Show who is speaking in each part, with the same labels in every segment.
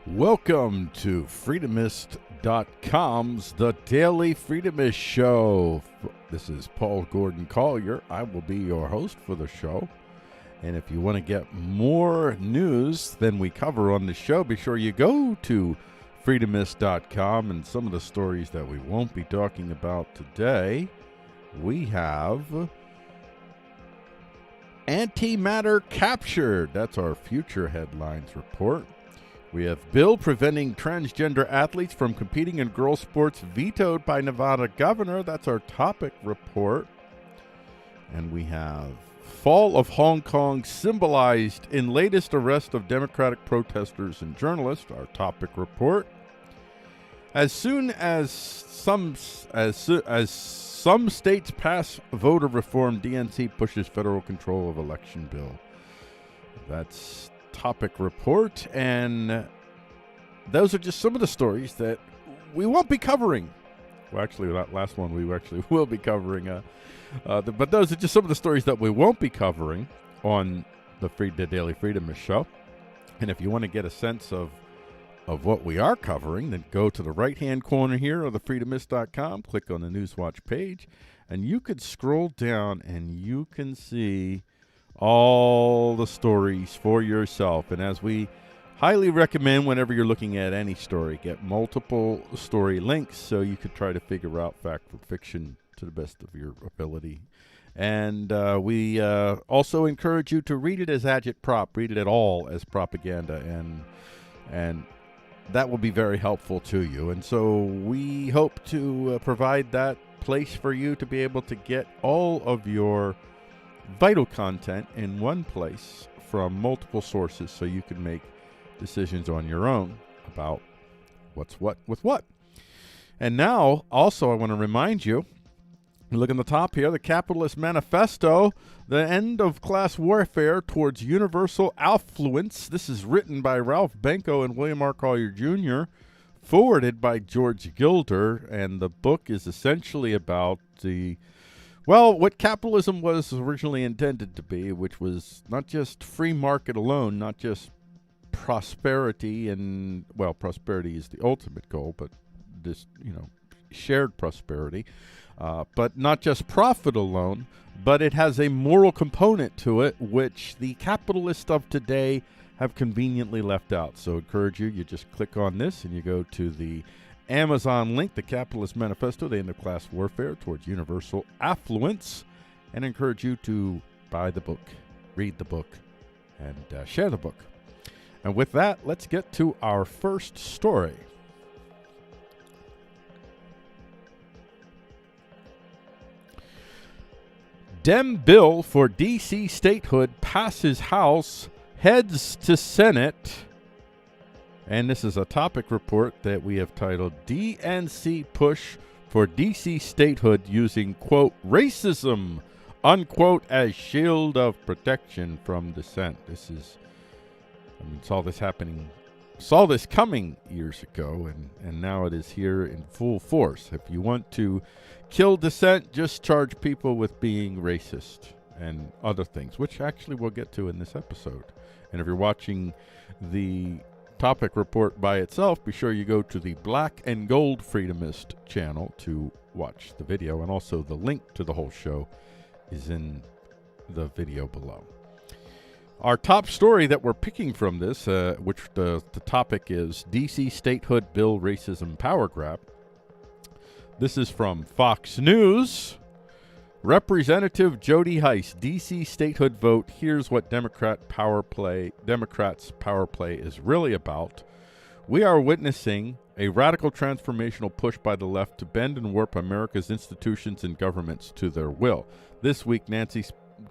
Speaker 1: Welcome to Freedomist.com's The Daily Freedomist Show. This is Paul Gordon Collier. I will be your host for the show. And if you want to get more news than we cover on the show, be sure you go to Freedomist.com. And some of the stories that we won't be talking about today, we have Antimatter Captured. That's our future headlines report. We have bill preventing transgender athletes from competing in girls' sports vetoed by Nevada governor. That's our topic report. And we have fall of Hong Kong symbolized in latest arrest of Democratic protesters and journalists. Our topic report. As soon as some states pass voter reform, DNC pushes federal control of election bill. That's topic report, and those are just some of the stories that we won't be covering. Well, actually, that last one we actually will be covering, but those are just some of the stories that we won't be covering on the Daily Freedomist Show. And if you want to get a sense of what we are covering, then go to the right-hand corner here of the Freedomist.com, click on the Newswatch page, and you could scroll down and you can see all the stories for yourself. And as we highly recommend whenever you're looking at any story, get multiple story links so you could try to figure out fact from fiction to the best of your ability. And we also encourage you to read it as agitprop, read it at all as propaganda, and that will be very helpful to you. And so we hope to provide that place for you to be able to get all of your vital content in one place from multiple sources so you can make decisions on your own about what's what with what. And now, also, I want to remind you, look in the top here, the Capitalism Manifesto, the end of class warfare towards universal affluence. This is written by Ralph Benko and William R. Collier Jr., forwarded by George Gilder, and the book is essentially about what capitalism was originally intended to be, which was not just free market alone, not just prosperity, and, well, prosperity is the ultimate goal, but this, shared prosperity, but not just profit alone, but it has a moral component to it, which the capitalists of today have conveniently left out. So I encourage you just click on this and you go to the Amazon link, the Capitalism Manifesto, the end of class warfare towards universal affluence, and encourage you to buy the book, read the book, and share the book. And with that, let's get to our first story. Dem bill for D.C. statehood passes House, heads to Senate. And this is a topic report that we have titled DNC Push for D.C. Statehood Using, quote, Racism, unquote, as Shield of Protection from Dissent. Saw this coming years ago, and now it is here in full force. If you want to kill dissent, just charge people with being racist and other things, which actually we'll get to in this episode. And if you're watching the topic report by itself, be sure you go to the Black and Gold Freedomist channel to watch the video, and also the link to the whole show is in the video below. Our top story that we're picking from this, which the topic is D.C. Statehood Bill Racism Power Grab. This is from Fox News. Representative Jody Heiss, D.C. Statehood Vote. Here's what Democrats' power play is really about. We are witnessing a radical transformational push by the left to bend and warp America's institutions and governments to their will. This week,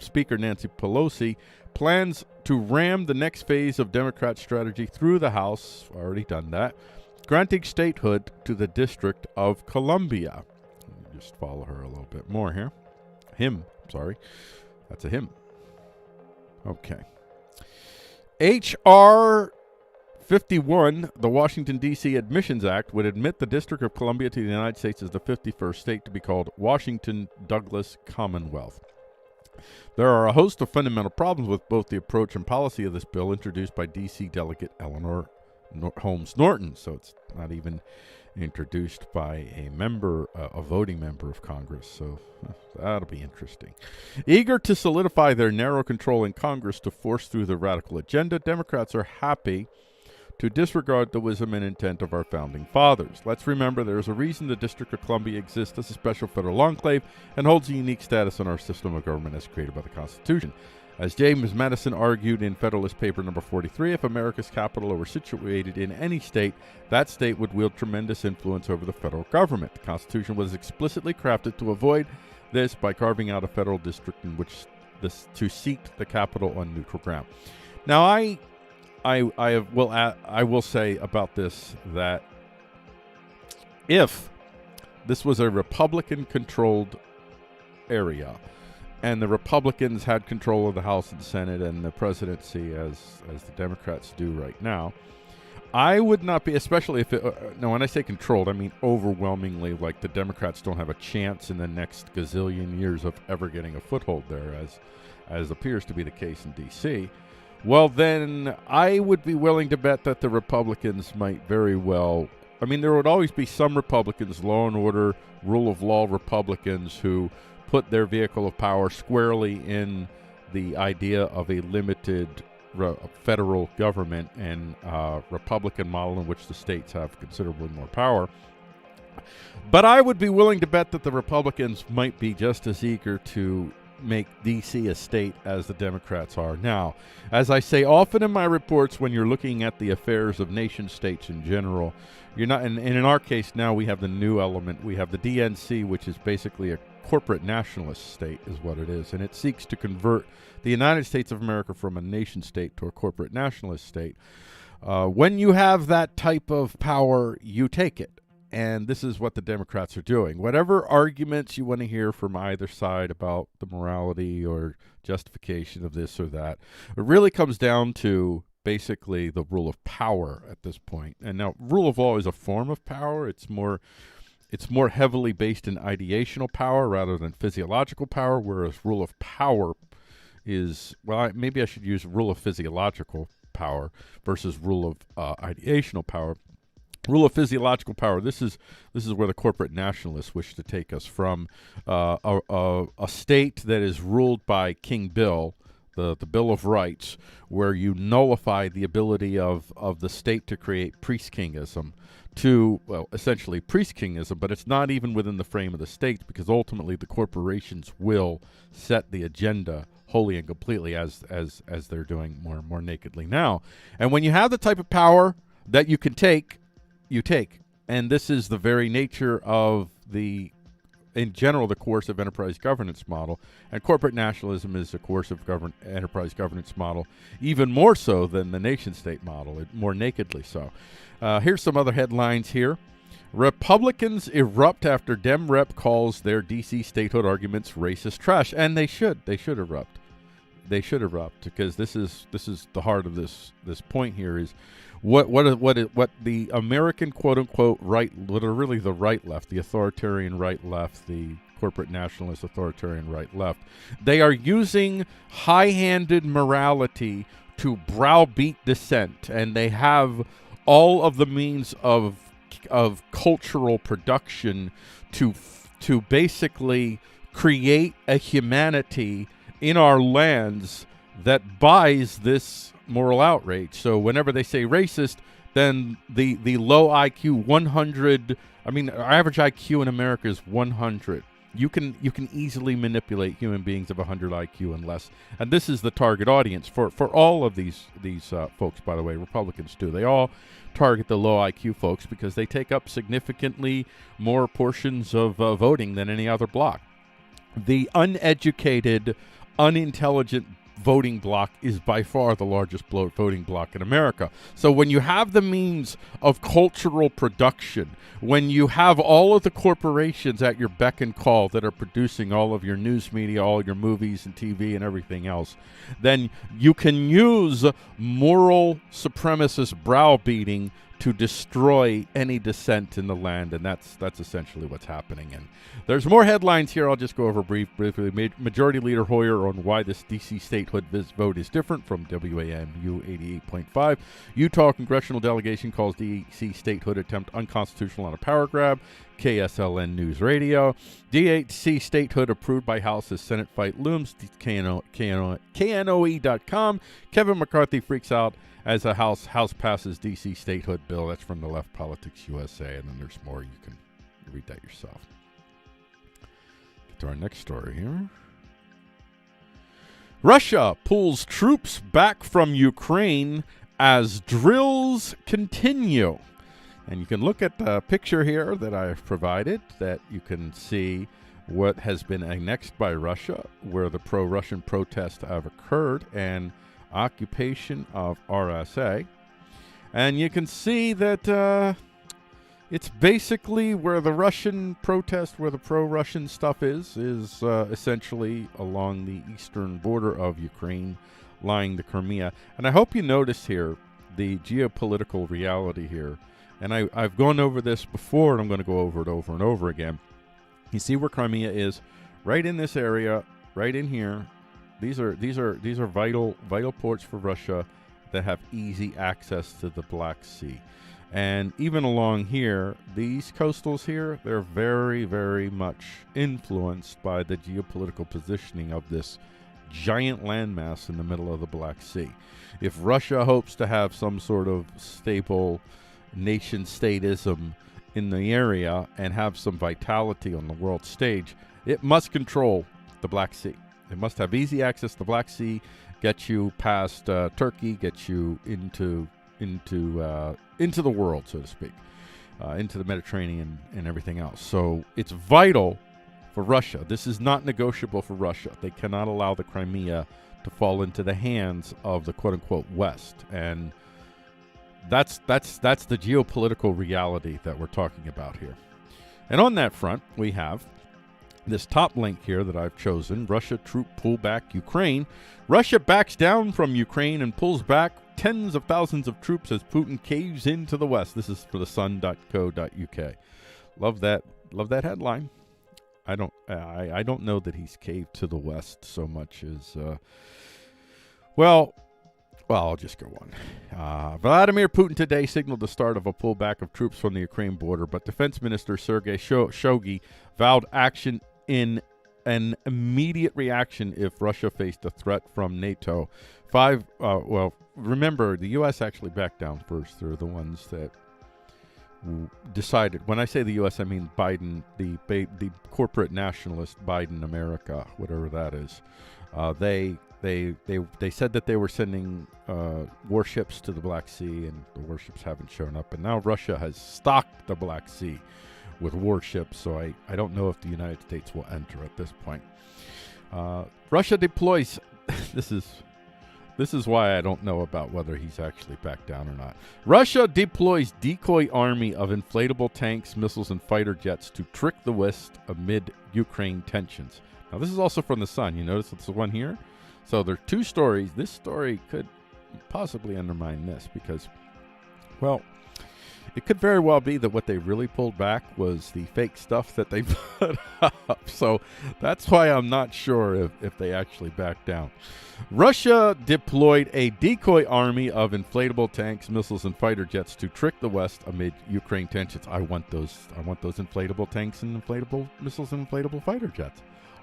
Speaker 1: Speaker Nancy Pelosi plans to ram the next phase of Democrat strategy through the House, already done that, granting statehood to the District of Columbia. Just follow her a little bit more here. That's a him. Okay. H.R. 51, the Washington, D.C. Admissions Act, would admit the District of Columbia to the United States as the 51st state to be called Washington Douglas Commonwealth. There are a host of fundamental problems with both the approach and policy of this bill introduced by D.C. Delegate Eleanor Holmes Norton, so it's not even introduced by a member, a voting member of Congress. So that'll be interesting. Eager to solidify their narrow control in Congress to force through the radical agenda, Democrats are happy to disregard the wisdom and intent of our founding fathers. Let's remember there is a reason the District of Columbia exists as a special federal enclave and holds a unique status in our system of government as created by the Constitution. As James Madison argued in Federalist Paper number 43, if America's capital were situated in any state, that state would wield tremendous influence over the federal government. The Constitution was explicitly crafted to avoid this by carving out a federal district in which to seat the capital on neutral ground. Now, I will say about this that if this was a Republican-controlled area, and the Republicans had control of the House and Senate and the presidency as the Democrats do right now, I would not be, especially if it, no, when I say controlled, I mean overwhelmingly, like the Democrats don't have a chance in the next gazillion years of ever getting a foothold there, as appears to be the case in D.C., well, then I would be willing to bet that the Republicans might very well, I mean, there would always be some Republicans, law and order, rule of law Republicans, who put their vehicle of power squarely in the idea of a limited federal government and Republican model in which the states have considerably more power. But I would be willing to bet that the Republicans might be just as eager to make D.C. a state as the Democrats are now. As I say often in my reports, when you're looking at the affairs of nation states in general, you're not, and in our case now we have the new element. We have the DNC, which is basically a corporate nationalist state is what it is, and it seeks to convert the United States of America from a nation state to a corporate nationalist state. When you have that type of power, you take it. And this is what the Democrats are doing. Whatever arguments you want to hear from either side about the morality or justification of this or that, it really comes down to basically the rule of power at this point. And now, rule of law is a form of power. It's more heavily based in ideational power rather than physiological power, whereas rule of power is, well, maybe I should use rule of physiological power versus rule of ideational power. Rule of physiological power. This is where the corporate nationalists wish to take us from a state that is ruled by King Bill, the Bill of Rights, where you nullify the ability of the state to create priest-kingism to, well, essentially priest-kingism, but it's not even within the frame of the states because ultimately the corporations will set the agenda wholly and completely as they're doing more and more nakedly now. And when you have the type of power that you can take, you take. And this is the very nature of in general, the coercive enterprise governance model. And corporate nationalism is a coercive enterprise governance model, even more so than the nation-state model, more nakedly so. Here's some other headlines here. Republicans erupt after Dem Rep calls their D.C. statehood arguments racist trash. And they should. They should erupt. They should erupt because this is the heart of this point here is what the American quote unquote right, what are really the right left, the authoritarian right left, the corporate nationalist authoritarian right left. They are using high-handed morality to browbeat dissent, and they have all of the means of cultural production to basically create a humanity in our lands that buys this moral outrage. So whenever they say racist, then the low IQ 100, I mean, our average IQ in America is 100. You can easily manipulate human beings of 100 IQ and less. And this is the target audience for all of these folks, by the way. Republicans do. They all target the low IQ folks because they take up significantly more portions of voting than any other bloc. The uneducated, unintelligent voting bloc is by far the largest voting bloc in America. So when you have the means of cultural production, when you have all of the corporations at your beck and call that are producing all of your news media, all your movies and TV and everything else, then you can use moral supremacist browbeating to destroy any dissent in the land, and that's essentially what's happening. And there's more headlines here. I'll just go over briefly. Majority Leader Hoyer on why this D.C. statehood vote is different from WAMU 88.5. Utah congressional delegation calls D.C. statehood attempt unconstitutional on a power grab. KSLN News Radio. D.C. statehood approved by House as Senate fight looms. KNOE.com. Kevin McCarthy freaks out as the House passes D.C. statehood bill. That's from the Left Politics USA, and then there's more. You can read that yourself. Get to our next story here. Russia pulls troops back from Ukraine as drills continue. And you can look at the picture here that I've provided, that you can see what has been annexed by Russia, where the pro-Russian protests have occurred, and occupation of RSA. And you can see that it's basically where the Russian protest, where the pro-Russian stuff is essentially along the eastern border of Ukraine, lying the Crimea. And I hope you notice here the geopolitical reality here. And I've gone over this before, and I'm going to go over it over and over again. You see where Crimea is, right in this area, right in here. These are vital ports for Russia that have easy access to the Black Sea. And even along here, these coastals here, they're very, very much influenced by the geopolitical positioning of this giant landmass in the middle of the Black Sea. If Russia hopes to have some sort of stable nation-statism in the area and have some vitality on the world stage, it must control the Black Sea. It must have easy access to the Black Sea, get you past Turkey, get you into the world, so to speak, into the Mediterranean and everything else. So it's vital for Russia. This is not negotiable for Russia. They cannot allow the Crimea to fall into the hands of the quote-unquote West. And that's the geopolitical reality that we're talking about here. And on that front, we have this top link here that I've chosen. Russia troop pullback Ukraine. Russia backs down from Ukraine and pulls back tens of thousands of troops as Putin caves into the West. This is for the sun.co.uk. Love that headline. I don't know that he's caved to the West so much as well, I'll just go on. Vladimir Putin today signaled the start of a pullback of troops from the Ukraine border, but Defense Minister Sergei Shoigu vowed action in an immediate reaction if Russia faced a threat from NATO. Remember, the U.S. actually backed down first. They're the ones that decided. When I say the U.S., I mean Biden, the corporate nationalist Biden America, whatever that is. They said that they were sending warships to the Black Sea, and the warships haven't shown up. And now Russia has stocked the Black Sea with warships, so I don't know if the United States will enter at this point. Russia deploys... This is why I don't know about whether he's actually backed down or not. Russia deploys decoy army of inflatable tanks, missiles, and fighter jets to trick the West amid Ukraine tensions. Now, this is also from The Sun. You notice it's the one here? So there are two stories. This story could possibly undermine this because, well, it could very well be that what they really pulled back was the fake stuff that they put up. So that's why I'm not sure if they actually backed down. Russia deployed a decoy army of inflatable tanks, missiles, and fighter jets to trick the West amid Ukraine tensions. I want those inflatable tanks and inflatable missiles and inflatable fighter jets.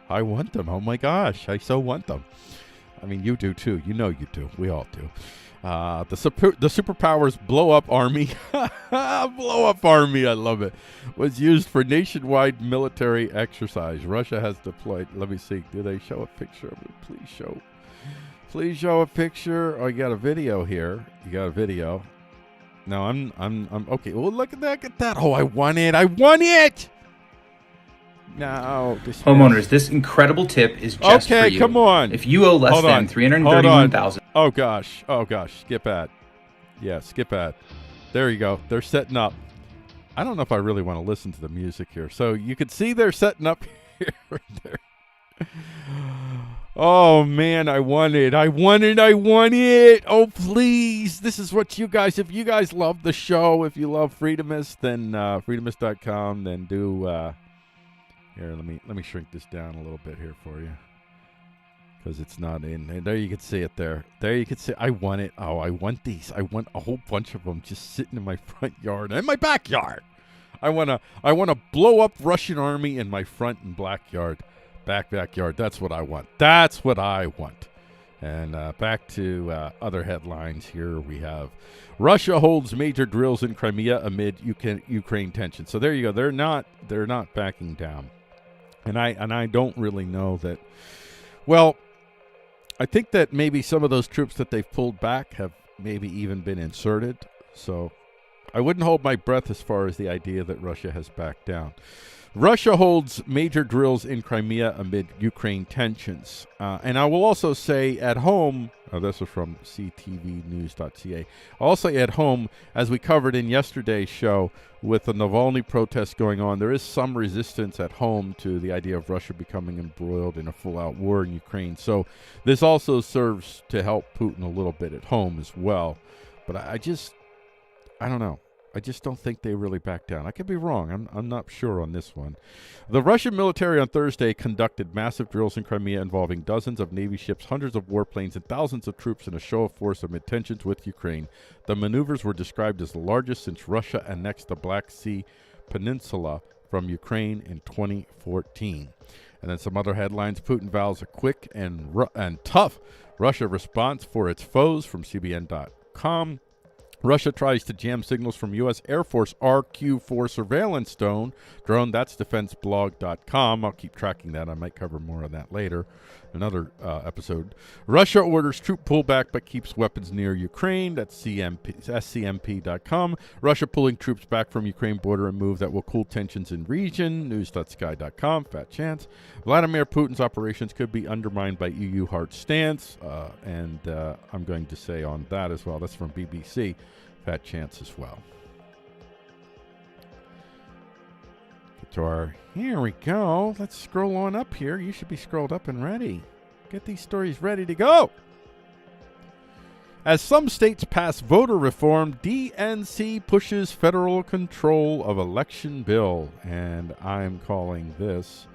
Speaker 1: I want them. Oh my gosh, I so want them. I mean, you do too. You know you do. We all do. The superpowers blow-up army, blow-up army, I love it, was used for nationwide military exercise. Russia has deployed, let me see, do they show a picture of it? Please show a picture. Oh, you got a video here. You got a video. No, I'm okay. Well, look at that. Oh, I want it. No.
Speaker 2: Homeowners, this incredible tip is just for you.
Speaker 1: Okay, come on.
Speaker 2: If you owe less than $331,000.
Speaker 1: Oh gosh. Skip ad. Yeah, skip ad. There you go. They're setting up. I don't know if I really want to listen to the music here. So you can see they're setting up here. Oh, man, I want it. I want it. Oh, please. This is what you guys, if you guys love the show, if you love Freedomist, then freedomist.com, then do, here, let me shrink this down a little bit here for you. Because it's not in. And there you can see it there. There you can see. I want it. Oh, I want these. I want a whole bunch of them just sitting in my front yard and my backyard. I want to blow up Russian army in my front and backyard. That's what I want. That's what I want. And back to other headlines here. We have Russia holds major drills in Crimea amid Ukraine tension. So there you go. They're not backing down. And I don't really know that. Well, I think that maybe some of those troops that they've pulled back have maybe even been inserted. So I wouldn't hold my breath as far as the idea that Russia has backed down. Russia holds major drills in Crimea amid Ukraine tensions. And I will also say at home, this is from ctvnews.ca, also at home, as we covered in yesterday's show, with the Navalny protests going on, there is some resistance at home to the idea of Russia becoming embroiled in a full-out war in Ukraine. So this also serves to help Putin a little bit at home as well. But I don't know. I just don't think they really back down. I could be wrong. I'm not sure on this one. The Russian military on Thursday conducted massive drills in Crimea involving dozens of Navy ships, hundreds of warplanes, and thousands of troops in a show of force amid tensions with Ukraine. The maneuvers were described as the largest since Russia annexed the Black Sea Peninsula from Ukraine in 2014. And then some other headlines. Putin vows a quick and tough Russia response for its foes from CBN.com. Russia tries to jam signals from U.S. Air Force RQ-4 surveillance drone. That's defenseblog.com. I'll keep tracking that. I might cover more of that later. Another episode. Russia orders troop pullback but keeps weapons near Ukraine. That's scmp.com. Russia pulling troops back from Ukraine border, a move that will cool tensions in region. News.sky.com. Fat chance. Vladimir Putin's operations could be undermined by EU hard stance. And I'm going to say on that as well. That's from BBC. Fat chance as well. Get to our, here we go. Let's scroll on up here. You should be scrolled up and ready. Get these stories ready to go. As some states pass voter reform, DNC pushes federal control of election bill. And I'm calling this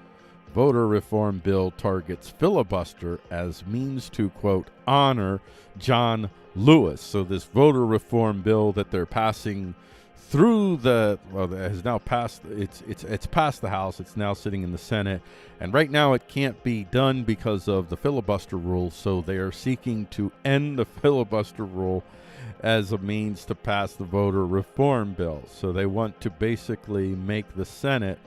Speaker 1: voter reform bill targets filibuster as means to, quote, honor John Lewis. So this voter reform bill that they're passing through it has now passed. It's passed the House. It's now sitting in the Senate, and right now it can't be done because of the filibuster rule. So they are seeking to end the filibuster rule as a means to pass the voter reform bill. So they want to basically make the Senate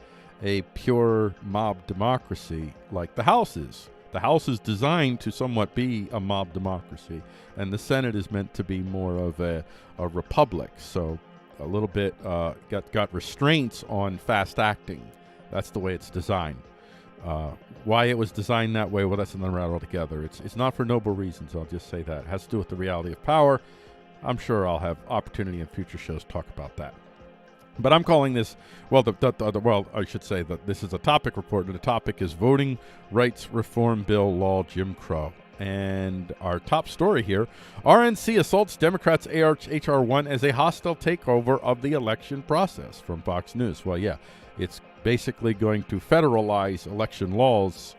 Speaker 1: a pure mob democracy like the House is. The House is designed to somewhat be a mob democracy, and the Senate is meant to be more of a republic. So a little bit got restraints on fast acting. That's the way it's designed. Why it was designed that way, well, that's another matter altogether. It's not for noble reasons, I'll just say that. It has to do with the reality of power. I'm sure I'll have opportunity in future shows to talk about that. But I'm calling this, well, I should say that this is a topic report, and the topic is Voting Rights Reform Bill Law Jim Crow. And our top story here, RNC assaults Democrats' H.R. 1 as a hostile takeover of the election process, from Fox News. Well, yeah, it's basically going to federalize election laws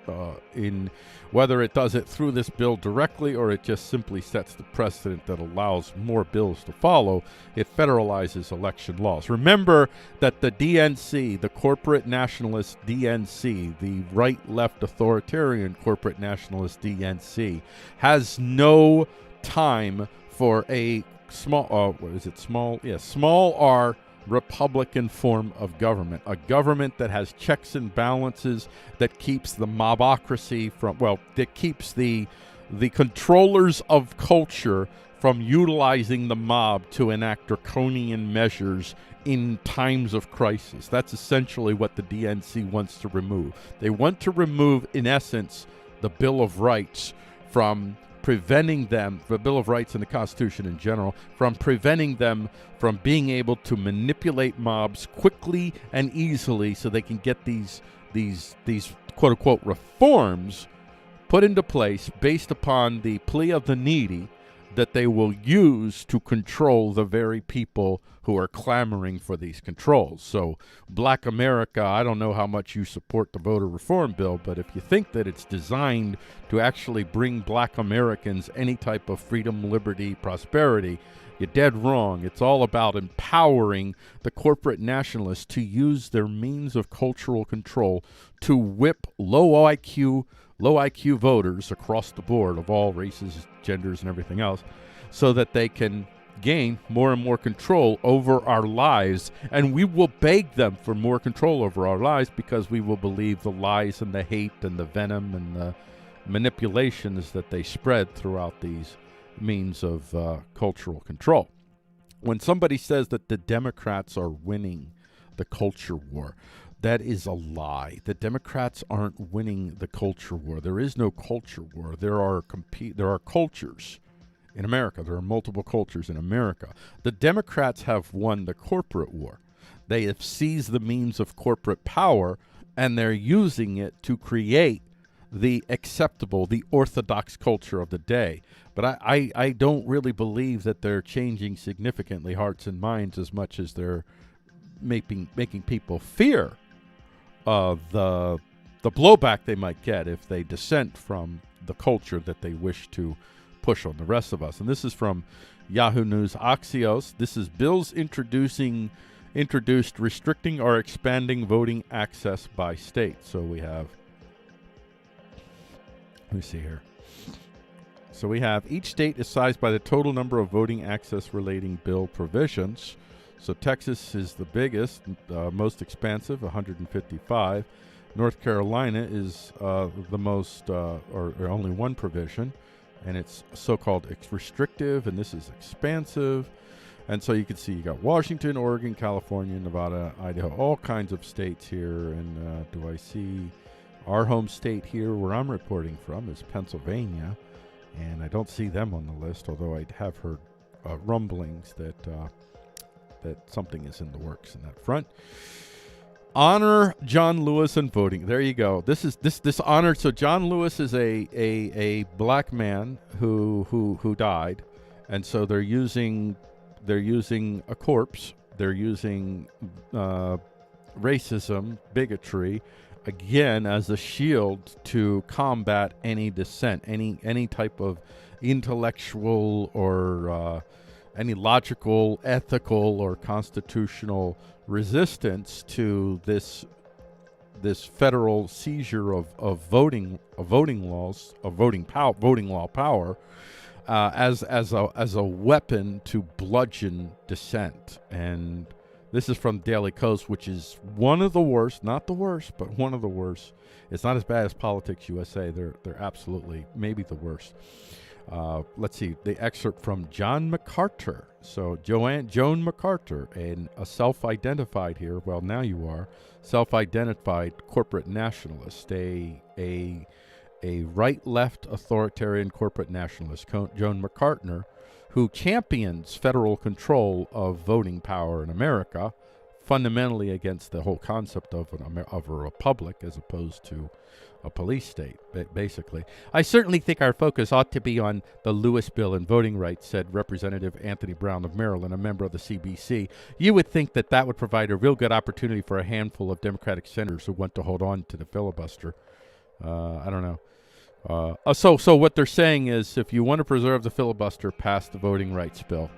Speaker 1: in whether it does it through this bill directly or it just simply sets the precedent that allows more bills to follow. It federalizes election laws. Remember that the DNC, the corporate nationalist DNC, the right-left authoritarian corporate nationalist DNC, has no time for a small r Republican form of government, a government that has checks and balances, that keeps the mobocracy from, that keeps the controllers of culture from utilizing the mob to enact draconian measures in times of crisis. That's essentially what the DNC wants to remove. They want to remove, in essence, the Bill of Rights from preventing them, the Bill of Rights and the Constitution in general, from preventing them from being able to manipulate mobs quickly and easily so they can get these quote-unquote reforms put into place based upon the plea of the needy that they will use to control the very people who are clamoring for these controls. So Black America, I don't know how much you support the voter reform bill, but if you think that it's designed to actually bring Black Americans any type of freedom, liberty, prosperity, you're dead wrong. It's all about empowering the corporate nationalists to use their means of cultural control to whip low IQ voters across the board of all races, genders, and everything else, so that they can gain more and more control over our lives. And we will beg them for more control over our lives because we will believe the lies and the hate and the venom and the manipulations that they spread throughout these means of cultural control. When somebody says that the Democrats are winning the culture war, that is a lie. The Democrats aren't winning the culture war. There is no culture war. There are cultures in America. There are multiple cultures in America. The Democrats have won the corporate war. They have seized the means of corporate power, and they're using it to create the acceptable, the orthodox culture of the day. But I don't really believe that they're changing significantly hearts and minds as much as they're making people fear the blowback they might get if they dissent from the culture that they wish to push on the rest of us. And this is from Yahoo News Axios. This is bills introduced restricting or expanding voting access by state. So we have, let me see here. So we have each state is sized by the total number of voting access relating bill provisions. So Texas is the biggest, most expansive, 155. North Carolina is the most, or only one provision, and it's so-called restrictive, and this is expansive. And so you can see you got Washington, Oregon, California, Nevada, Idaho, all kinds of states here. And do I see our home state here where I'm reporting from is Pennsylvania, and I don't see them on the list, although I have heard rumblings that something is in the works in that front. Honor John Lewis and voting. There you go. This honor. So John Lewis is a black man who died, and so they're using a corpse. They're using racism, bigotry, again as a shield to combat any dissent, any type of intellectual or any logical, ethical, or constitutional resistance to this federal seizure of voting law power as a weapon to bludgeon dissent. And this is from Daily Kos, which is one of the worst, not the worst, but one of the worst. It's not as bad as Politics USA. They're absolutely maybe the worst. Let's see, the excerpt from John MacArthur. So Joan MacArthur, a self-identified here, well, now you are, self-identified corporate nationalist, a right-left authoritarian corporate nationalist, Joan MacArthur, who champions federal control of voting power in America, fundamentally against the whole concept of a republic as opposed to a police state, basically. I certainly think our focus ought to be on the Lewis bill and voting rights, said Representative Anthony Brown of Maryland, a member of the CBC. You would think that would provide a real good opportunity for a handful of Democratic senators who want to hold on to the filibuster. I don't know. So what they're saying is, if you want to preserve the filibuster, pass the voting rights bill.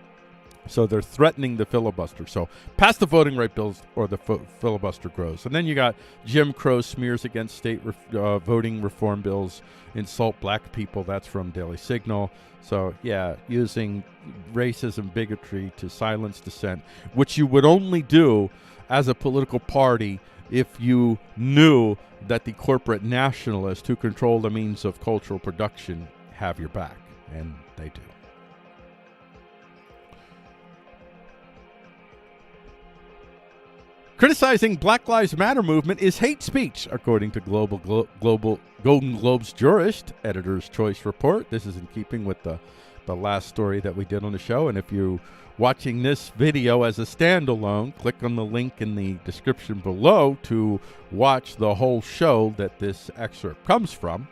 Speaker 1: So they're threatening the filibuster. So pass the voting right bills or the filibuster grows. And then you got Jim Crow smears against state voting reform bills, insult black people. That's from Daily Signal. So, yeah, using racism, bigotry to silence dissent, which you would only do as a political party if you knew that the corporate nationalists who control the means of cultural production have your back. And they do. Criticizing Black Lives Matter movement is hate speech, according to Golden Globe's Jurist Editor's Choice report. This is in keeping with the the last story that we did on the show. And if you're watching this video as a standalone, click on the link in the description below to watch the whole show that this excerpt comes from.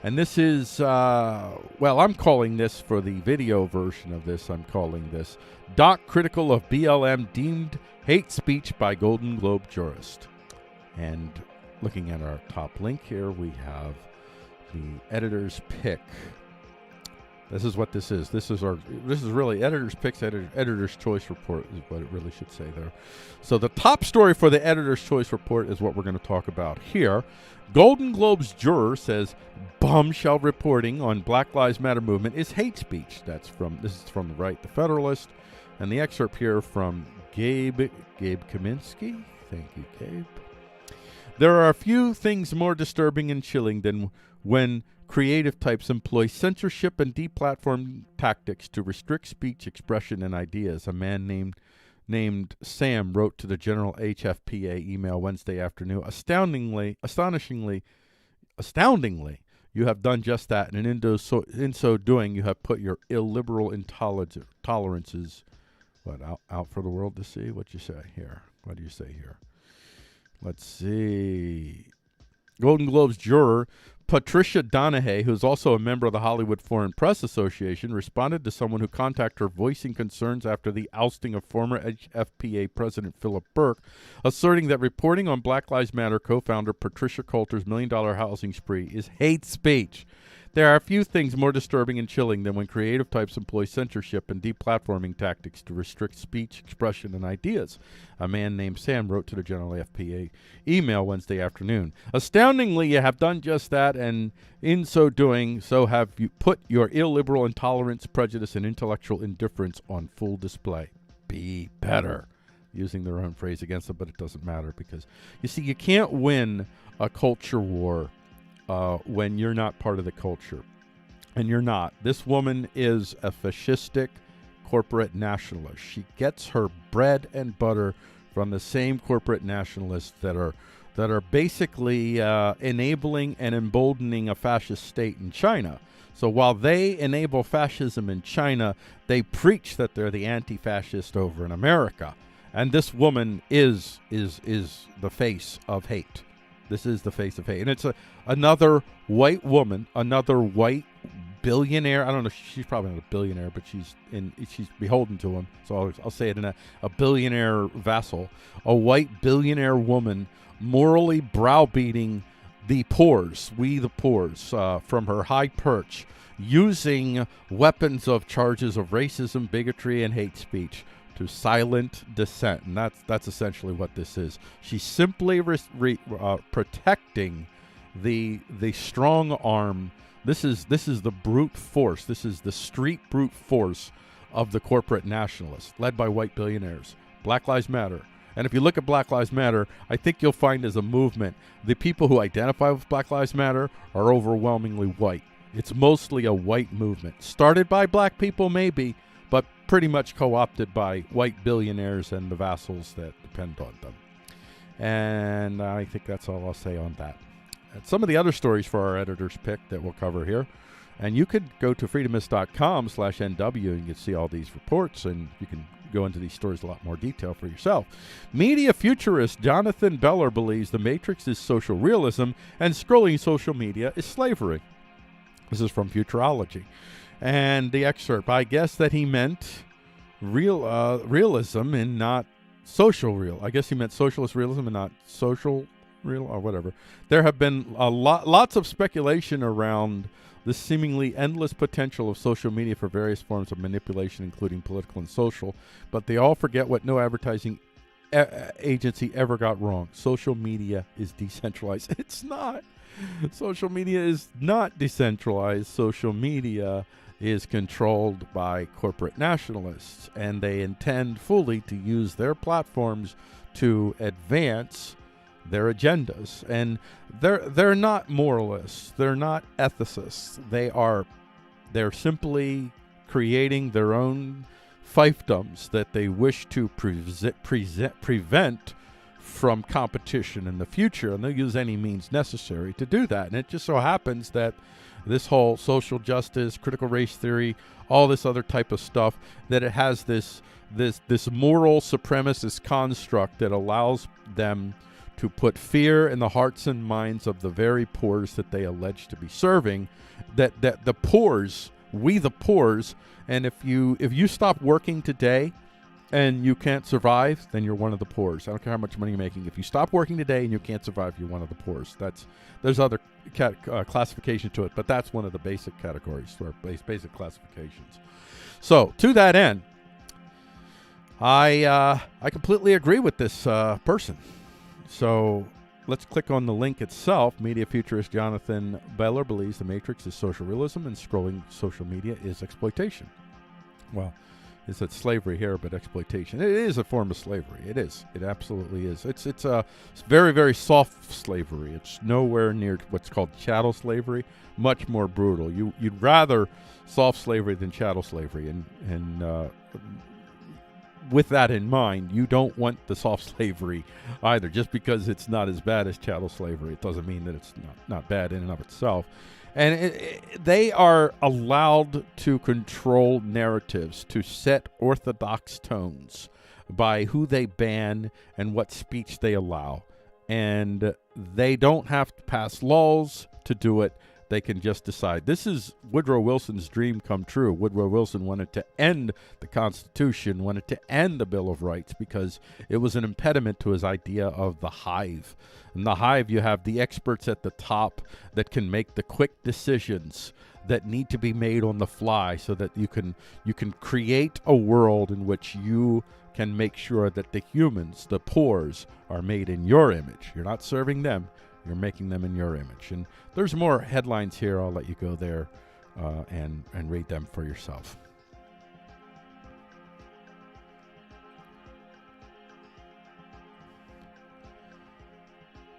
Speaker 1: And this is, well, I'm calling this, for the video version of this, I'm calling this Doc Critical of BLM Deemed Hate Speech by Golden Globe Jurist. And looking at our top link here, we have the editor's pick. This is what this is. This is really editor's picks, editor's choice report is what it really should say there. So the top story for the editor's choice report is what we're going to talk about here. Golden Globe's juror says bombshell reporting on Black Lives Matter movement is hate speech. This is from the right, the Federalist, and the excerpt here from Gabe Kaminsky. Thank you, Gabe. There are a few things more disturbing and chilling than when creative types employ censorship and deplatforming tactics to restrict speech, expression, and ideas. A man named Sam wrote to the General HFPA email Wednesday afternoon. Astoundingly, you have done just that, and in so doing, you have put your illiberal intolerances out for the world to see. What you say here? What do you say here? Let's see. Golden Globe's juror Patricia Donahue, who's also a member of the Hollywood Foreign Press Association, responded to someone who contacted her voicing concerns after the ousting of former FPA President Philip Burke, asserting that reporting on Black Lives Matter co-founder Patricia Coulter's $1 million housing spree is hate speech. There are a few things more disturbing and chilling than when creative types employ censorship and deplatforming tactics to restrict speech, expression, and ideas. A man named Sam wrote to the General FPA email Wednesday afternoon. Astoundingly, you have done just that, and in so doing, so have you put your illiberal intolerance, prejudice, and intellectual indifference on full display. Be better. Using their own phrase against them, but it doesn't matter because, you see, you can't win a culture war when you're not part of the culture. And you're not. This woman is a fascistic corporate nationalist. She gets her bread and butter from the same corporate nationalists that are basically enabling and emboldening a fascist state in China. So while they enable fascism in China, they preach that they're the anti-fascist over in America. And this woman is the face of hate. This is the face of hate. And it's another white woman, another white billionaire. I don't know. She's probably not a billionaire, but she's beholden to him. So I'll say it in a billionaire vassal. A white billionaire woman morally browbeating the poors, we the poors, from her high perch, using weapons of charges of racism, bigotry, and hate speech to silent dissent, and that's essentially what this is. She's simply protecting the strong arm. This is the brute force. This is the street brute force of the corporate nationalists, led by white billionaires. Black Lives Matter. And if you look at Black Lives Matter, I think you'll find as a movement, the people who identify with Black Lives Matter are overwhelmingly white. It's mostly a white movement, started by black people maybe, but pretty much co-opted by white billionaires and the vassals that depend on them. And I think that's all I'll say on that. And some of the other stories for our editor's pick that we'll cover here. And you could go to freedomist.com/NW and you can see all these reports, and you can go into these stories in a lot more detail for yourself. Media futurist Jonathan Beller believes the Matrix is social realism and scrolling social media is slavery. This is from Futurology. And the excerpt, I guess that he meant realism and not social real. I guess he meant socialist realism and not social real, or whatever. There have been lots of speculation around the seemingly endless potential of social media for various forms of manipulation, including political and social, but they all forget what no advertising agency ever got wrong. Social media is decentralized. It's not. Social media is not decentralized. Social media is controlled by corporate nationalists, and they intend fully to use their platforms to advance their agendas. And they're not moralists, they're not ethicists. They're simply creating their own fiefdoms that they wish to prevent from competition in the future, and they'll use any means necessary to do that. And it just so happens that this whole social justice, critical race theory, all this other type of stuff, that it has this moral supremacist construct that allows them to put fear in the hearts and minds of the very poors that they allege to be serving, that the poors, we the poors, and if you stop working today and you can't survive, then you're one of the poors. I don't care how much money you're making. If you stop working today and you can't survive, you're one of the poors. There's other classification to it, but that's one of the basic categories, or basic classifications. So to that end, I completely agree with this person. So let's click on the link itself. Media futurist Jonathan Beller believes the matrix is social realism and scrolling social media is exploitation. Well, it said slavery here, but exploitation. It is a form of slavery. It is. It absolutely is. It's very, very soft slavery. It's nowhere near what's called chattel slavery. Much more brutal. You'd rather soft slavery than chattel slavery, and with that in mind, you don't want the soft slavery either. Just because it's not as bad as chattel slavery, it doesn't mean that it's not bad in and of itself. And they are allowed to control narratives, to set orthodox tones by who they ban and what speech they allow. And they don't have to pass laws to do it. They can just decide. This is Woodrow Wilson's dream come true. Woodrow Wilson wanted to end the Constitution, wanted to end the Bill of Rights because it was an impediment to his idea of the hive. In the hive, you have the experts at the top that can make the quick decisions that need to be made on the fly, so that you can create a world in which you can make sure that the humans, the poors, are made in your image. You're not serving them. You're making them in your image. And there's more headlines here. I'll let you go there and read them for yourself.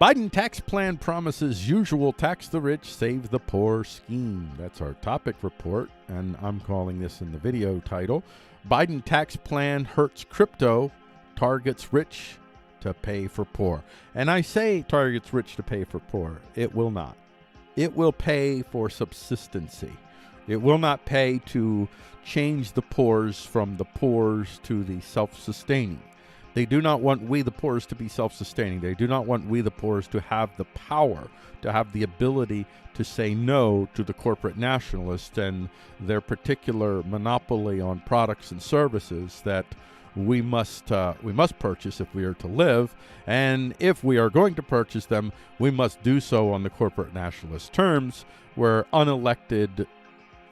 Speaker 1: Biden tax plan promises usual tax the rich, save the poor scheme. That's our topic report, and I'm calling this in the video title, Biden tax plan hurts crypto, targets rich to pay for poor. And I say targets rich to pay for poor. It will not. It will pay for subsistency. It will not pay to change the poors from the poors to the self-sustaining. They do not want we the poors to be self-sustaining. They do not want we the poors to have the power, to have the ability to say no to the corporate nationalists and their particular monopoly on products and services that we must purchase if we are to live, and if we are going to purchase them, we must do so on the corporate nationalist terms, where unelected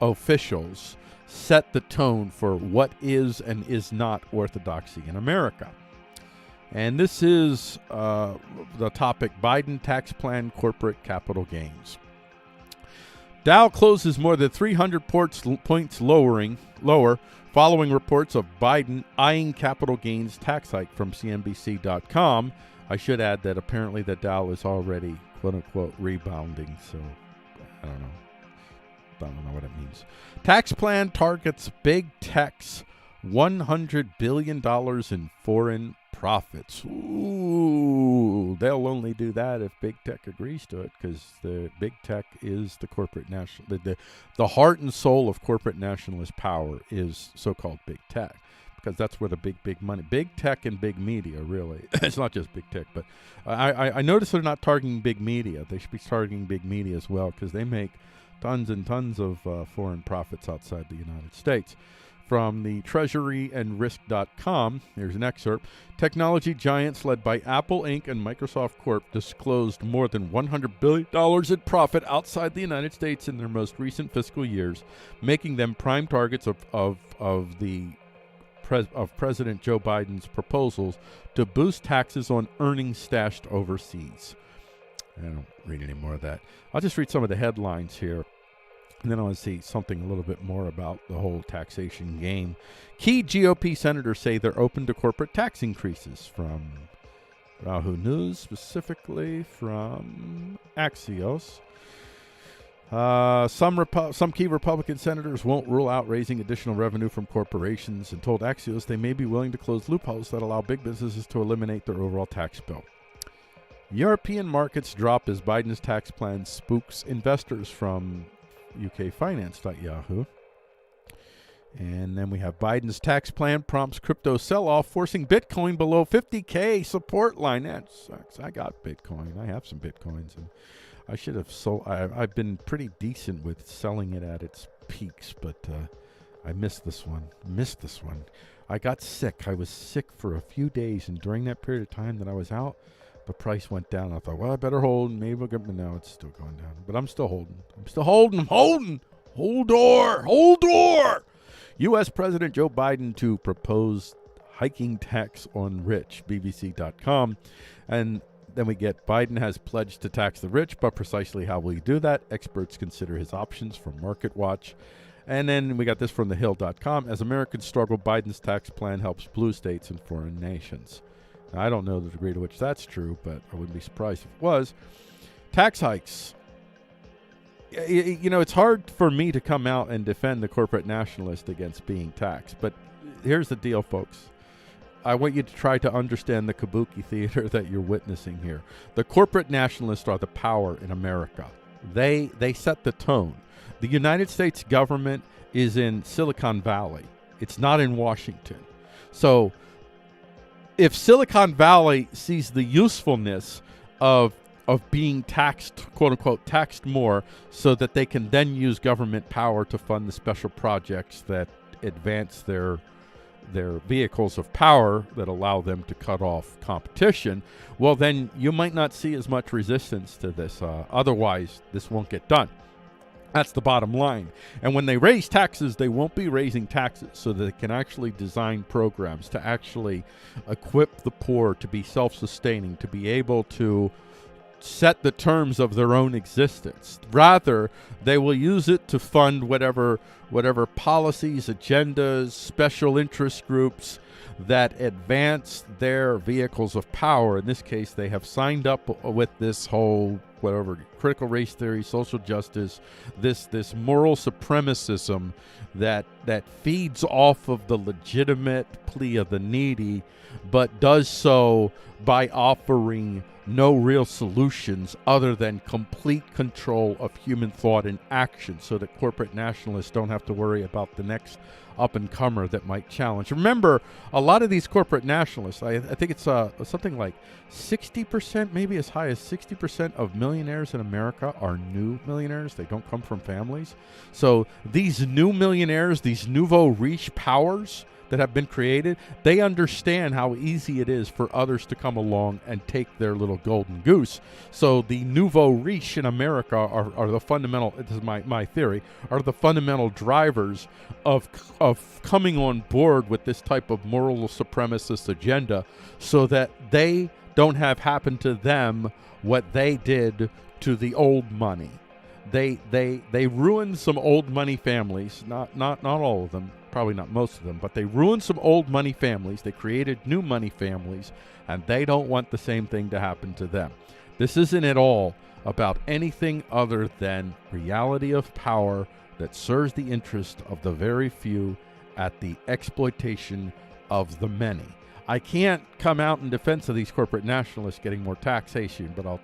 Speaker 1: officials set the tone for what is and is not orthodoxy in America. And this is the topic: Biden tax plan, corporate capital gains. Dow closes more than 300 points lower following reports of Biden eyeing capital gains tax hike from CNBC.com. I should add that apparently the Dow is already, quote-unquote, rebounding, so I don't know what it means. Tax plan targets big tech's $100 billion in foreign profits. Ooh, they'll only do that if big tech agrees to it, because the big tech is the corporate national, the heart and soul of corporate nationalist power is so-called big tech, because that's where the big money, big tech and big media, really. It's not just big tech, but I notice they're not targeting big media. They should be targeting big media as well, because they make tons and tons of foreign profits outside the United States. From the Treasury and Risk.com, here's an excerpt. Technology giants led by Apple Inc. and Microsoft Corp. disclosed more than $100 billion in profit outside the United States in their most recent fiscal years, making them prime targets of President Joe Biden's proposals to boost taxes on earnings stashed overseas. I don't read any more of that. I'll just read some of the headlines here. And then I want to see something a little bit more about the whole taxation game. Key GOP senators say they're open to corporate tax increases, from Yahoo News, specifically from Axios. Some key Republican senators won't rule out raising additional revenue from corporations, and told Axios they may be willing to close loopholes that allow big businesses to eliminate their overall tax bill. European markets drop as Biden's tax plan spooks investors, from ukfinance.yahoo. And then we have Biden's tax plan prompts crypto sell-off, forcing Bitcoin below 50K support line. That sucks. I got Bitcoin. I have some Bitcoins, and I should have sold. I've been pretty decent with selling it at its peaks, but I missed this one. I got sick. I was sick for a few days, and during that period of time that I was out, the price went down. I thought, well, I better hold. Maybe we'll get. But now it's still going down. But I'm still holding. I'm holding. Hold door. U.S. President Joe Biden to propose hiking tax on rich. BBC.com, and then we get Biden has pledged to tax the rich, but precisely how will he do that? Experts consider his options from MarketWatch. And then we got this from thehill.com. As Americans struggle, Biden's tax plan helps blue states and foreign nations. Now, I don't know the degree to which that's true, but I wouldn't be surprised if it was. Tax hikes. You know, it's hard for me to come out and defend the corporate nationalist against being taxed. But here's the deal, folks. I want you to try to understand the kabuki theater that you're witnessing here. The corporate nationalists are the power in America. They set the tone. The United States government is in Silicon Valley. It's not in Washington. So if Silicon Valley sees the usefulness of being taxed, quote unquote, taxed more, so that they can then use government power to fund the special projects that advance their vehicles of power that allow them to cut off competition, well, then you might not see as much resistance to this. Otherwise, this won't get done. That's the bottom line. And when they raise taxes, they won't be raising taxes so that they can actually design programs to actually equip the poor to be self-sustaining, to be able to set the terms of their own existence. Rather, they will use it to fund whatever policies, agendas, special interest groups that advance their vehicles of power. In this case, they have signed up with this whole critical race theory, social justice, this moral supremacism that feeds off of the legitimate plea of the needy, but does so by offering no real solutions other than complete control of human thought and action, so that corporate nationalists don't have to worry about the next up-and-comer that might challenge. Remember, a lot of these corporate nationalists, I think it's something like 60%, maybe as high as 60% of millionaires in America are new millionaires. They don't come from families. So these new millionaires, these nouveau riche powers that have been created, they understand how easy it is for others to come along and take their little golden goose. So the nouveau riche in America are the fundamental, this is my theory, are the fundamental drivers of coming on board with this type of moral supremacist agenda, so that they don't have happen to them what they did to the old money. They ruined some old money families, not all of them, probably not most of them, but they ruined some old money families. They created new money families, and they don't want the same thing to happen to them. This isn't at all about anything other than reality of power that serves the interest of the very few at the exploitation of the many. I can't come out in defense of these corporate nationalists getting more taxation, but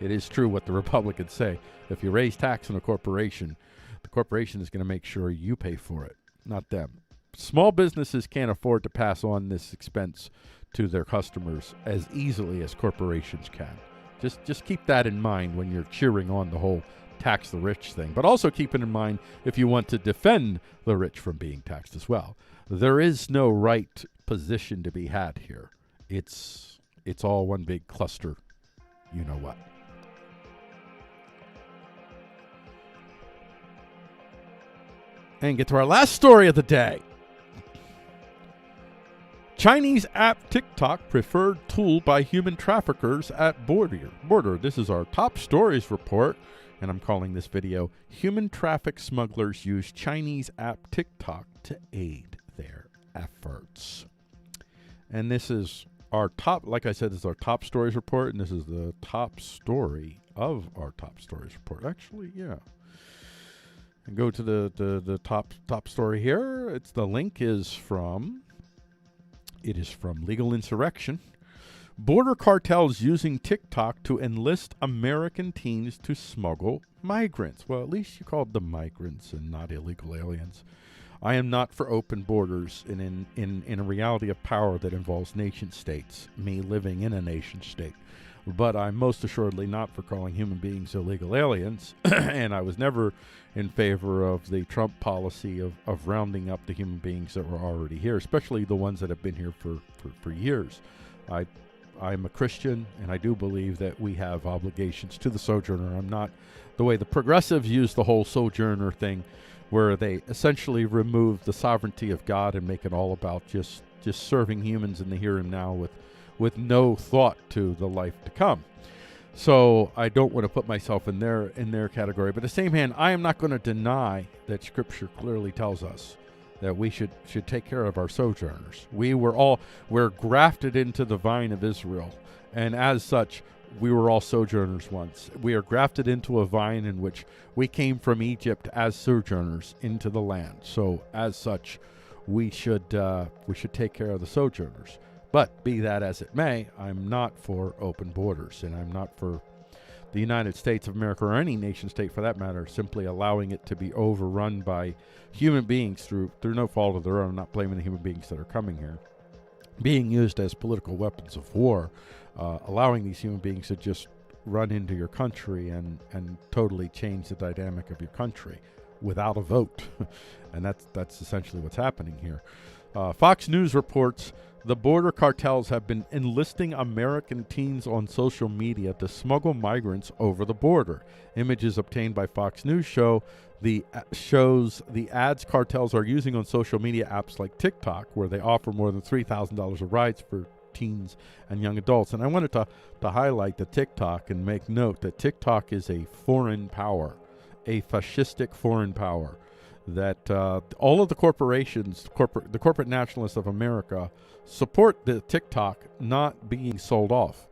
Speaker 1: it is true what the Republicans say. If you raise tax on a corporation, the corporation is going to make sure you pay for it, not them. Small businesses can't afford to pass on this expense to their customers as easily as corporations can. Just keep that in mind when you're cheering on the whole tax the rich thing. But also keep it in mind if you want to defend the rich from being taxed as well. There is no right position to be had here. It's all one big cluster. You know what. And get to our last story of the day. Chinese app TikTok preferred tool by human traffickers at border. This is our top stories report, and I'm calling this video Human Traffic Smugglers Use Chinese App TikTok to Aid Their Efforts. And this is our top, like I said, this is our top stories report, and this is the top story of our top stories report. Actually, yeah. And go to the top story here. It is from Legal Insurrection, Border cartels using TikTok to enlist American teens to smuggle migrants. Well, at least you called them migrants and not illegal aliens. I am not for open borders in a reality of power that involves nation states, me living in a nation state. But I'm most assuredly not for calling human beings illegal aliens, and I was never in favor of the Trump policy of rounding up the human beings that were already here, especially the ones that have been here for years. I'm a Christian, and I do believe that we have obligations to the sojourner. I'm not the way the progressives use the whole sojourner thing, where they essentially remove the sovereignty of God and make it all about just serving humans in the here and now with no thought to the life to come. So I don't want to put myself in their category. But at the same hand, I am not going to deny that Scripture clearly tells us that we should take care of our sojourners. We're grafted into the vine of Israel, and as such, we were all sojourners once. We are grafted into a vine in which we came from Egypt as sojourners into the land. So as such, we should take care of the sojourners. But be that as it may, I'm not for open borders, and I'm not for the United States of America, or any nation state for that matter, simply allowing it to be overrun by human beings through no fault of their own. I'm not blaming the human beings that are coming here, being used as political weapons of war, allowing these human beings to just run into your country and totally change the dynamic of your country without a vote. And that's essentially what's happening here. Fox News reports the border cartels have been enlisting American teens on social media to smuggle migrants over the border. Images obtained by Fox News shows the ads cartels are using on social media apps like TikTok, where they offer more than $3,000 of rides for teens and young adults. And I wanted to highlight the TikTok and make note that TikTok is a foreign power, a fascistic foreign power, that all of the corporations, the corporate nationalists of America, support the TikTok not being sold off.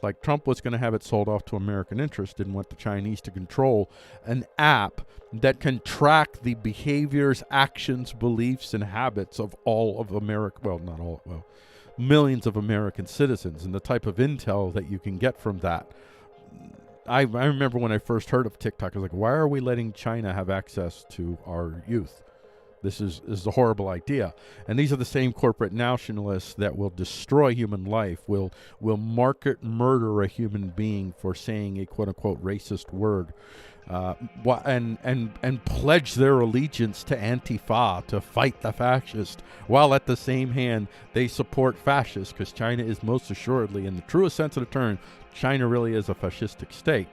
Speaker 1: Like Trump was going to have it sold off to American interest, didn't want the Chinese to control an app that can track the behaviors, actions, beliefs, and habits of all of America. Well, not all, well, millions of American citizens, and the type of intel that you can get from that. I remember when I first heard of TikTok, I was like, why are we letting China have access to our youth? This is a horrible idea. And these are the same corporate nationalists that will destroy human life, will market murder a human being for saying a quote-unquote racist word, and pledge their allegiance to Antifa, to fight the fascist, while at the same hand they support fascists, because China is most assuredly, in the truest sense of the term, China really is a fascistic state.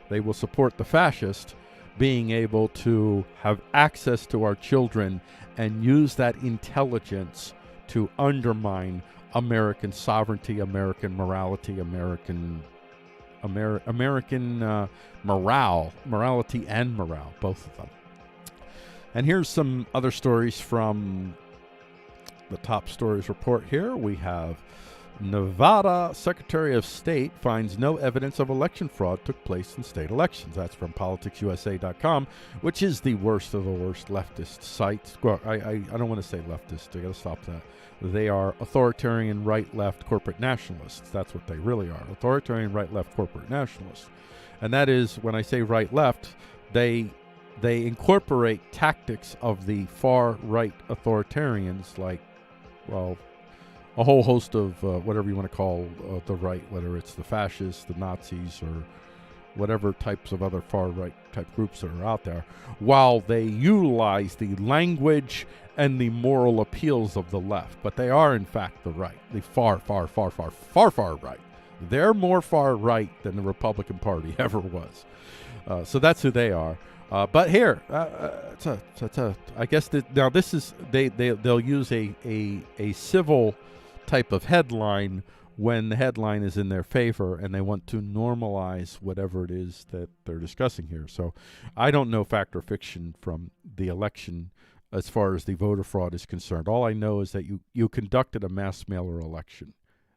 Speaker 1: They will support the fascist being able to have access to our children and use that intelligence to undermine American sovereignty, American morality, American morality and morale, both of them. And here's some other stories from the top stories report here. We have Nevada Secretary of State finds no evidence of election fraud took place in state elections. That's from politicsusa.com, which is the worst of the worst leftist sites. Well, I don't want to say leftist. I got to stop that. They are authoritarian right-left corporate nationalists. That's what they really are. Authoritarian right-left corporate nationalists. And that is, when I say right-left, they incorporate tactics of the far-right authoritarians, like, well, a whole host of whatever you want to call the right, whether it's the fascists, the Nazis, or whatever types of other far-right type groups that are out there, while they utilize the language and the moral appeals of the left. But they are, in fact, the right, the far right. They're more far right than the Republican Party ever was. So that's who they are. But here, I guess that now this is they'll use a civil type of headline when the headline is in their favor, and they want to normalize whatever it is that they're discussing here. So I don't know fact or fiction from the election as far as the voter fraud is concerned. All I know is that you conducted a mass mailer election.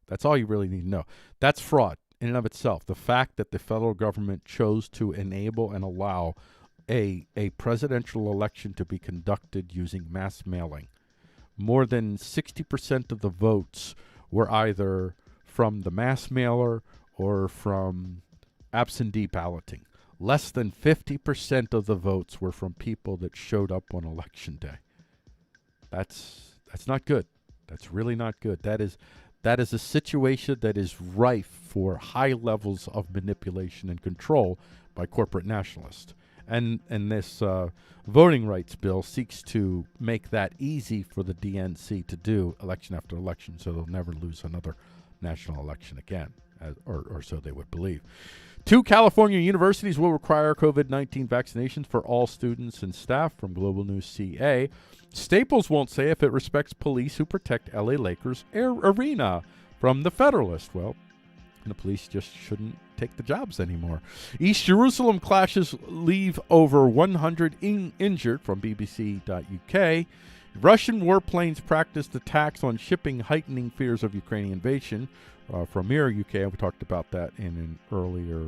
Speaker 1: That's all you really need to know. That's fraud in and of itself. The fact that the federal government chose to enable and allow a presidential election to be conducted using mass mailing. More than 60% of the votes were either from the mass mailer or from absentee balloting. Less than 50% of the votes were from people that showed up on election day. That's not good. That's really not good. That is a situation that is rife for high levels of manipulation and control by corporate nationalists. And this voting rights bill seeks to make that easy for the DNC to do election after election, so they'll never lose another national election again, or so they would believe. 2 California universities will require COVID-19 vaccinations for all students and staff, from Global News CA. Staples won't say if it respects police who protect LA Lakers arena, from The Federalist. Well, the police just shouldn't take the jobs anymore. East Jerusalem clashes leave over 100 injured, from BBC.UK. Russian warplanes practiced attacks on shipping, heightening fears of Ukrainian invasion, from Mirror UK. We talked about that in an earlier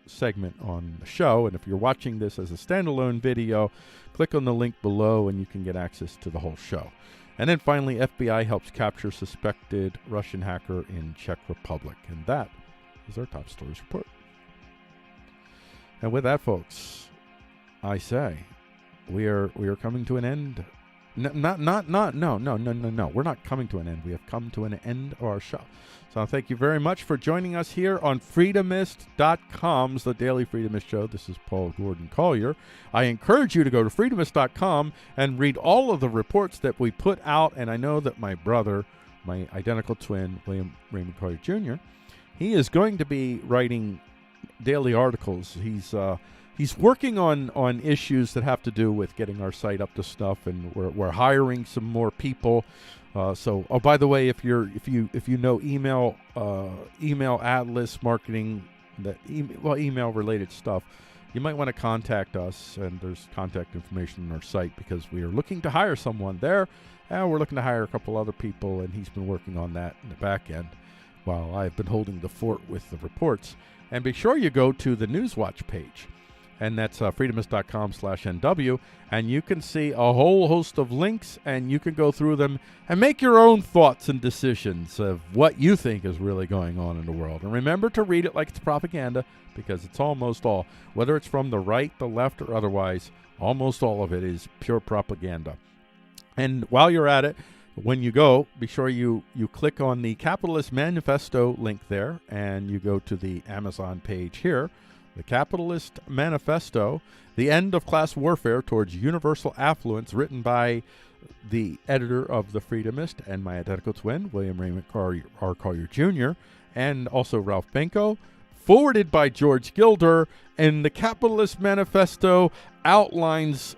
Speaker 1: segment on the show. And if you're watching this as a standalone video, click on the link below and you can get access to the whole show. And then finally, FBI helps capture suspected Russian hacker in Czech Republic. And that is our top stories report. And with that, folks, I say we are coming to an end. No. We're not coming to an end. We have come to an end of our show. So thank you very much for joining us here on Freedomist.com's The Daily Freedomist Show. This is Paul Gordon Collier. I encourage you to go to Freedomist.com and read all of the reports that we put out. And I know that my brother, my identical twin, William Raymond Collier Jr., he is going to be writing daily articles. He's working on issues that have to do with getting our site up to stuff, and we're hiring some more people. So by the way, if you know email ad list marketing, email related stuff, you might want to contact us, and there's contact information on our site, because we are looking to hire someone there, and we're looking to hire a couple other people, and he's been working on that in the back end while I've been holding the fort with the reports. And be sure you go to the Newswatch page, and that's freedomist.com/NW, and you can see a whole host of links, and you can go through them and make your own thoughts and decisions of what you think is really going on in the world. And remember to read it like it's propaganda, because it's almost all, whether it's from the right, the left, or otherwise, almost all of it is pure propaganda. And while you're at it, when you go, be sure you click on the Capitalism Manifesto link there, and you go to the Amazon page here. The Capitalist Manifesto, The End of Class Warfare Towards Universal Affluence, written by the editor of The Freedomist and my identical twin, William Raymond Collier Jr., and also Ralph Benko, forwarded by George Gilder. And the Capitalist Manifesto outlines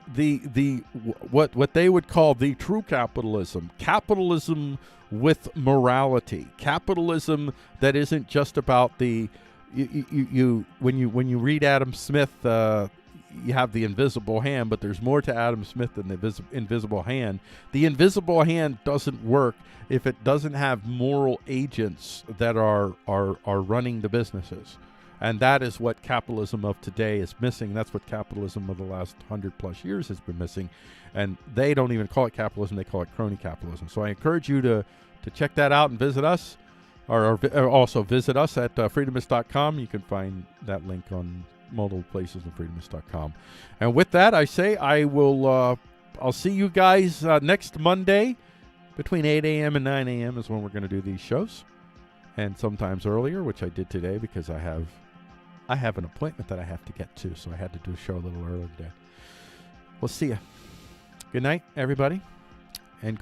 Speaker 1: what they would call the true capitalism with morality, capitalism that isn't just about the when you read Adam Smith, you have the invisible hand, but there's more to Adam Smith than the invisible hand. The invisible hand doesn't work if it doesn't have moral agents that are running the businesses. And that is what capitalism of today is missing. That's what capitalism of the last 100+ years has been missing. And they don't even call it capitalism, they call it crony capitalism. So I encourage you to check that out and visit us. Or also visit us at freedomist.com. You can find that link on multiple places on freedomist.com. And with that, I say I'll see you guys next Monday between 8 a.m. and 9 a.m. is when we're going to do these shows. And sometimes earlier, which I did today because I have an appointment that I have to get to, so I had to do a show a little earlier today. We'll see you. Good night, everybody.